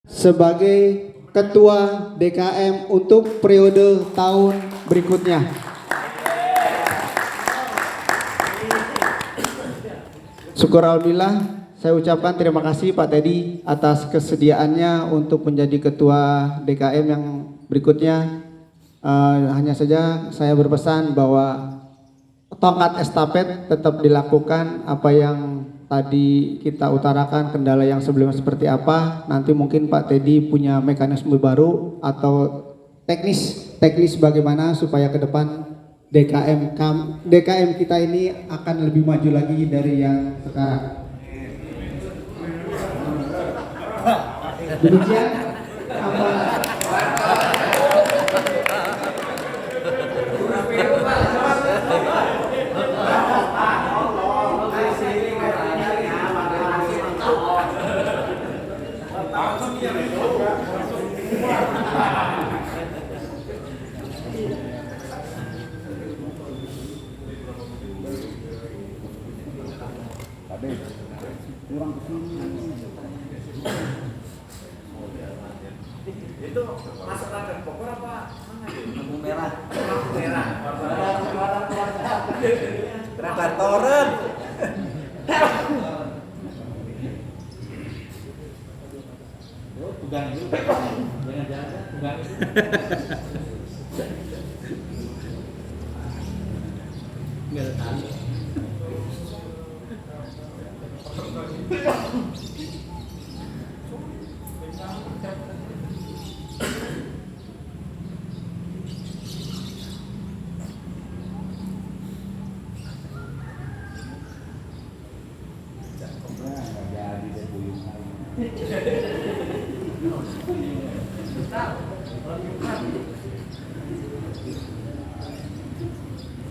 sebagai Ketua DKM untuk periode tahun berikutnya. Syukur alhamdulillah, saya ucapkan terima kasih Pak Teddy atas kesediaannya untuk menjadi Ketua DKM yang berikutnya. Hanya saja saya berpesan bahwa tongkat estafet tetap dilakukan. Apa yang tadi kita utarakan, kendala yang sebelumnya seperti apa, nanti mungkin Pak Teddy punya mekanisme baru atau teknis bagaimana supaya ke depan DKM kita ini akan lebih maju lagi dari yang sekarang. Demikian apa kurang itu masuk radar Bogor apa mana itu? Lampu merah. Lampu merah. Radar toren. Pegang dulu. Jangan pegang. Enggak ada tali.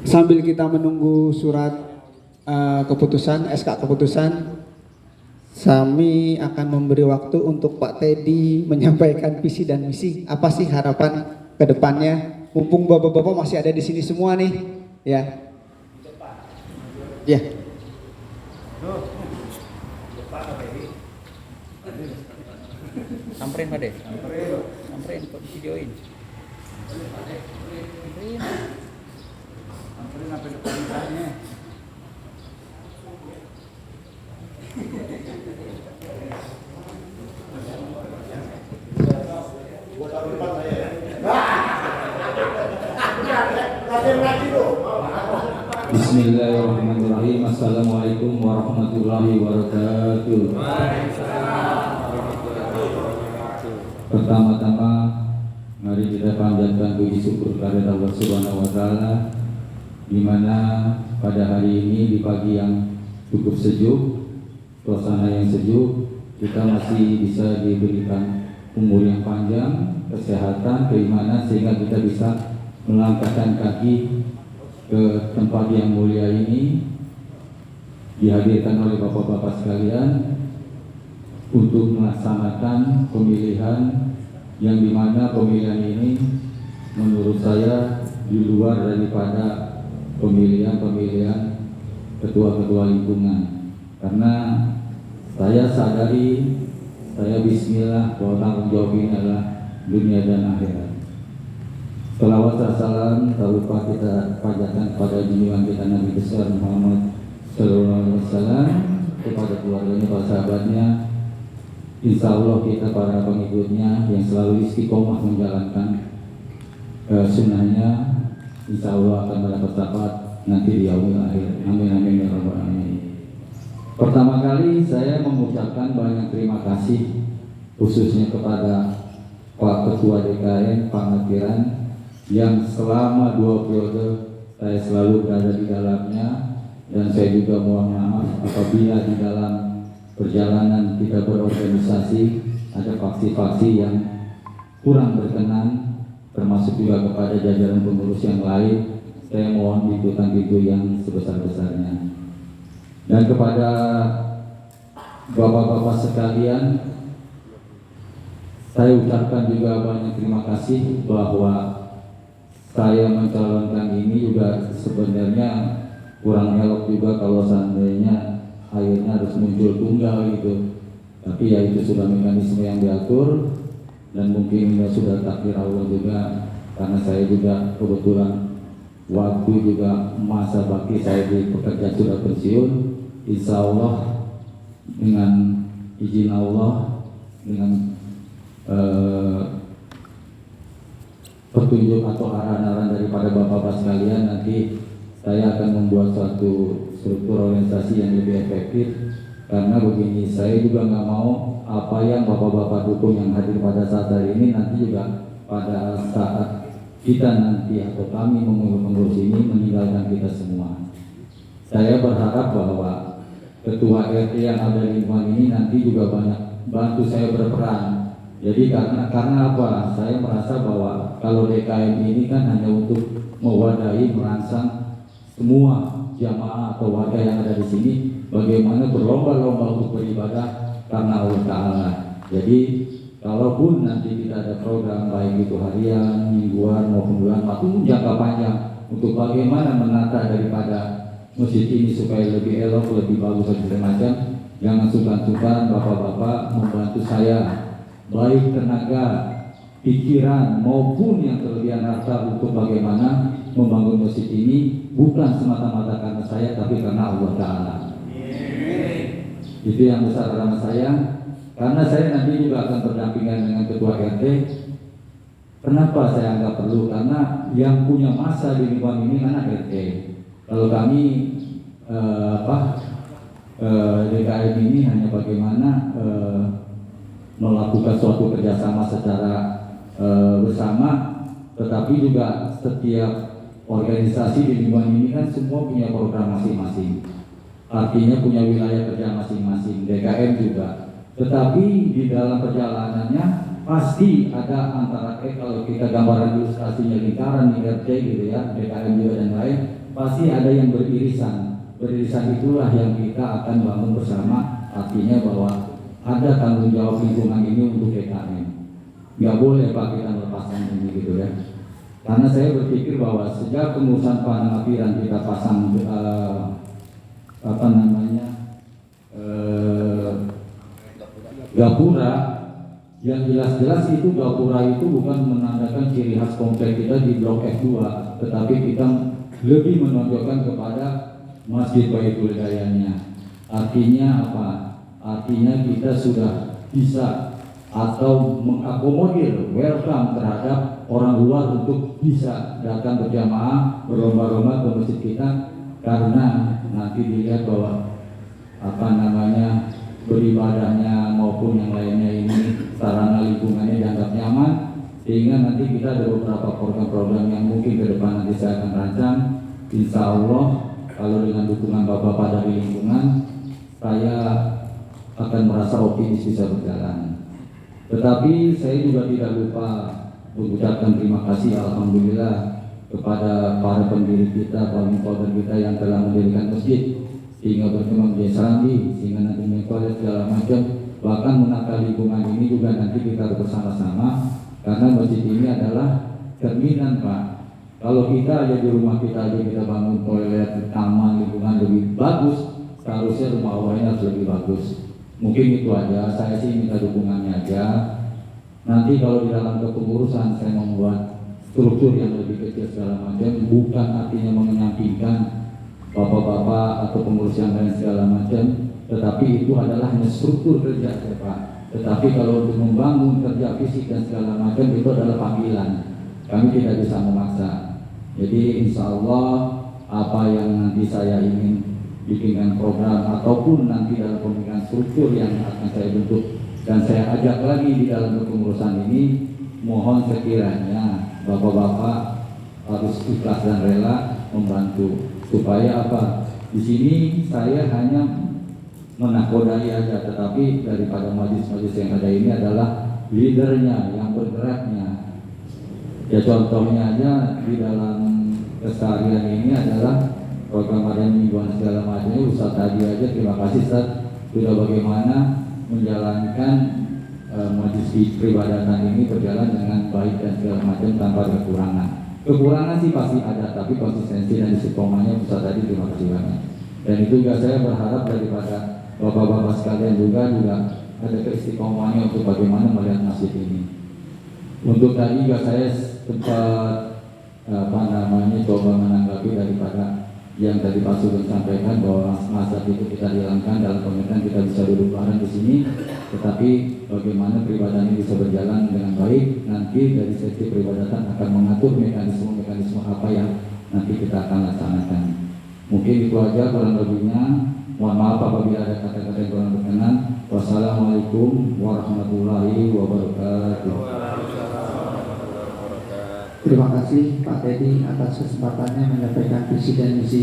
Sambil kita menunggu surat keputusan, SK keputusan, kami akan memberi waktu untuk Pak Teddy menyampaikan visi dan misi. Apa sih harapan ke depannya? Mumpung bapak-bapak masih ada di sini semua nih, ya. Ya. Samperin Pak De. Samperin kok videoin. Samperin sampai depan misalnya. Bismillahirrahmanirrahim. Assalamualaikum warahmatullahi wabarakatuh. Pertama-tama mari kita panjatkan puji syukur kepada Allah Subhanahu wa taala, di mana pada hari ini di pagi yang cukup sejuk, suasana yang sejuk, kita masih bisa diberikan umur yang panjang, kesehatan, keimanan, sehingga kita bisa melangkahkan kaki ke tempat yang mulia ini, dihadirkan oleh bapak-bapak sekalian untuk melaksanakan pemilihan yang dimana pemilihan ini menurut saya di luar daripada pemilihan ketua-ketua lingkungan, karena saya sadari, saya bismillah bahwa tanggung jawab ini adalah dunia dan akhirat. Selawat dan salam tak lupa kita panjatkan kepada junjungan kita Nabi besar Muhammad Sallallahu Alaihi Wasallam, kepada keluarganya, para sahabatnya. Insya Allah kita para pengikutnya yang selalu istiqomah menjalankan sunnahnya, insya Allah akan mendapat syafaat nanti di yaumil akhir. Amin amin ya rabbal alamin. Pertama kali saya mengucapkan banyak terima kasih khususnya kepada Pak Ketua DKM Pak Ngatiran yang selama 2 periode saya selalu berada di dalamnya, dan saya juga mohon maaf apabila di dalam perjalanan kita berorganisasi ada faksi-faksi yang kurang berkenan, termasuk juga kepada jajaran pengurus yang lain. Saya mohon ikutan itu yang sebesar-besarnya. Dan kepada bapak-bapak sekalian, saya ucapkan juga banyak terima kasih bahwa saya mencalonkan ini juga sebenarnya kurang elok juga kalau seandainya akhirnya harus muncul tunggal gitu. Tapi ya itu sudah mekanisme yang diatur dan mungkin ya sudah takdir Allah juga, karena saya juga kebetulan waktu juga masa bakti saya di pekerjaan sudah pensiun. Insya Allah dengan izin Allah, dengan petunjuk atau arahan-arahan daripada bapak-bapak sekalian, nanti saya akan membuat suatu struktur organisasi yang lebih efektif. Karena begini, saya juga nggak mau apa yang bapak-bapak dukung yang hadir pada saat hari ini nanti juga pada saat kita nanti atau kami mengurus ini meninggalkan kita semua. Saya berharap bahwa ketua RT yang ada di lingkungan ini nanti juga banyak bantu saya berperan. Jadi karena apa? Saya merasa bahwa kalau DKM ini kan hanya untuk mewadahi, merangsang semua jamaah atau warga yang ada di sini bagaimana berlomba-lomba untuk beribadah karena Allah Ta'ala. Jadi kalaupun nanti kita ada program baik itu harian, mingguan maupun bulan maupun jangka panjang untuk bagaimana menata daripada masjid ini supaya lebih elok, lebih bagus dan segala macam, jangan sungkan-sungkan bapak-bapak membantu saya baik tenaga, pikiran maupun yang kelebihan harta untuk bagaimana membangun masjid ini bukan semata-mata karena saya tapi karena Allah Ta'ala. Itu yang besar harapan saya. Karena saya nanti juga akan berdampingan dengan ketua RT. Kenapa saya anggap perlu? Karena yang punya masa di lingkungan ini anak RT. Kalau kami DKM ini hanya bagaimana melakukan suatu kerjasama secara bersama, tetapi juga setiap organisasi di lingkungan ini kan semua punya program masing-masing. Artinya punya wilayah kerja masing-masing. DKM juga. Tetapi di dalam perjalanannya pasti ada antara kalau kita gambaran ilustrasinya lingkaran di RT gitu ya, DKM juga dan lain, pasti ada yang beririsan. Beririsan itulah yang kita akan bangun bersama. Artinya bahwa ada tanggung jawab lingkungan ini untuk DKM. Nggak boleh Pak kita melepaskan ini gitu ya. Karena saya berpikir bahwa sejak pengurusan Panamapiran kita pasang gapura, yang jelas-jelas itu gapura itu bukan menandakan ciri khas komplek kita di blok F2, tetapi kita lebih menonjolkan kepada Masjid Baitul Hidayahnya. Artinya apa? Artinya kita sudah bisa atau mengakomodir welcome terhadap orang luar untuk bisa datang berjamaah berlomba-lomba ke masjid kita, karena nanti dilihat bahwa beribadahnya maupun yang lainnya ini sarana lingkungannya dianggap nyaman, sehingga nanti kita ada beberapa program-program yang mungkin ke depan nanti saya akan rancang. Insya Allah kalau dengan dukungan bapak-bapak dari lingkungan, saya akan merasa optimis bisa berjalan. Tetapi saya juga tidak lupa mengucapkan terima kasih alhamdulillah kepada para pendiri kita, para folder kita yang telah mendirikan masjid sehingga berkembang di Serambi, sehingga nanti mengkualitas segala macam, bahkan menata lingkungan ini juga nanti kita bersama-sama, karena masjid ini adalah cerminan Pak. Kalau kita aja di rumah kita aja kita bangun toilet, taman, lingkungan lebih bagus, seharusnya rumah Allah ini harus lebih bagus. Mungkin itu aja, saya sih minta dukungannya aja. Nanti kalau di dalam kepengurusan saya membuat struktur yang lebih kecil segala macam, bukan artinya menyampingkan bapak-bapak atau pengurus yang lain segala macam, tetapi itu adalah hanya struktur kerja ya Pak. Tetapi kalau untuk membangun kerja fisik dan segala macam itu adalah panggilan. Kami tidak bisa memaksa. Jadi insya Allah apa yang nanti saya ingin bikinkan program ataupun nanti dalam pembicaraan struktur yang akan saya bentuk dan saya ajak lagi di dalam kepengurusan ini, mohon sekiranya bapak-bapak harus ikhlas dan rela membantu. Supaya apa? Di sini saya hanya menakodai aja, tetapi daripada majelis-majelis yang ada ini adalah leadernya, yang bergeraknya. Ya contohnya aja di dalam keseharian ini adalah program harian mingguan segala macamnya. Ustaz tadi aja terima kasih Ustaz sudah bagaimana menjalankan majelis peribadatan ini berjalan dengan baik dan segala macam tanpa kekurangan. Kekurangan sih pasti ada, tapi konsistensi dan istiqomahnya bisa tadi terima kasih banyak. Dan itu juga saya berharap daripada bapak-bapak sekalian juga ada keistiqomahannya untuk bagaimana melihat masjid ini. Untuk tadi juga saya sempat coba menanggapi daripada yang tadi Pak Sugeng sampaikan bahwa mazhab itu kita hilangkan dalam pengertian kita bisa duduk bareng di sini, tetapi bagaimana peribadahan ini bisa berjalan dengan baik, nanti dari sesi peribadatan akan mengatur mekanisme apa yang nanti kita akan laksanakan. Mungkin itu aja kurang lebihnya. Mohon maaf apabila ada kata-kata yang kurang berkenan. Wassalamualaikum warahmatullahi wabarakatuh. Terima kasih Pak Teddy atas kesempatannya menyampaikan visi dan misi